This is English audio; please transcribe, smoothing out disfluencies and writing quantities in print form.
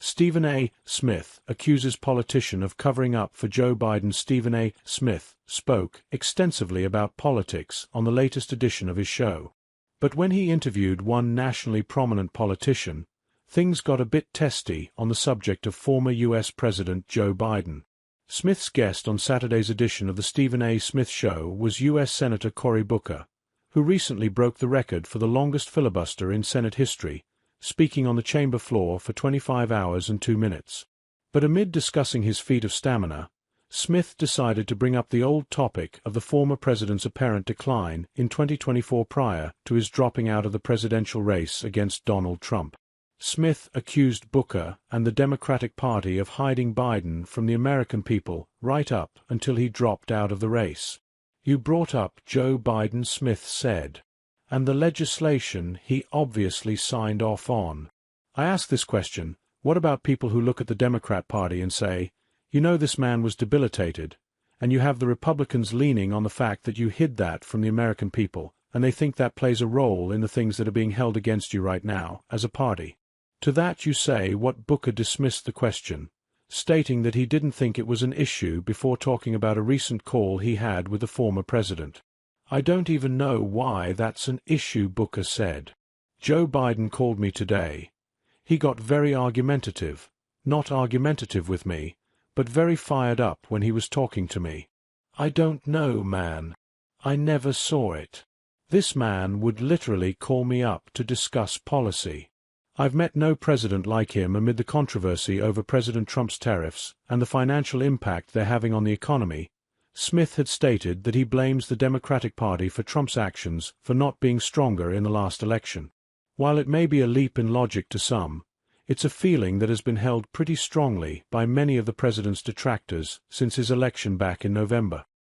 Stephen A. Smith accuses politician of covering up for Joe Biden. Stephen A. Smith spoke extensively about politics on the latest edition of his show. But when he interviewed one nationally prominent politician, things got a bit testy on the subject of former U.S. President Joe Biden. Smith's guest on Saturday's edition of the Stephen A. Smith Show was U.S. Senator Cory Booker, who recently broke the record for the longest filibuster in Senate history, speaking on the chamber floor for 25 hours and 2 minutes. But amid discussing his feat of stamina, Smith decided to bring up the old topic of the former president's apparent decline in 2024 prior to his dropping out of the presidential race against Donald Trump. Smith accused Booker and the Democratic Party of hiding Biden from the American people right up until he dropped out of the race. "You brought up Joe Biden," Smith said, "and the legislation he obviously signed off on. I ask this question, what about people who look at the Democrat Party and say, you know this man was debilitated, and you have the Republicans leaning on the fact that you hid that from the American people, and they think that plays a role in the things that are being held against you right now, as a party?" To that you say what Booker dismissed the question, stating that he didn't think it was an issue before talking about a recent call he had with the former president. "I don't even know why that's an issue," Booker said. "Joe Biden called me today. He got very argumentative, not argumentative with me, but very fired up when he was talking to me. I don't know, man. I never saw it. This man would literally call me up to discuss policy. I've met no president like him." Amid the controversy over President Trump's tariffs and the financial impact they're having on the economy, Smith had stated that he blames the Democratic Party for Trump's actions for not being stronger in the last election. While it may be a leap in logic to some, it's a feeling that has been held pretty strongly by many of the president's detractors since his election back in November.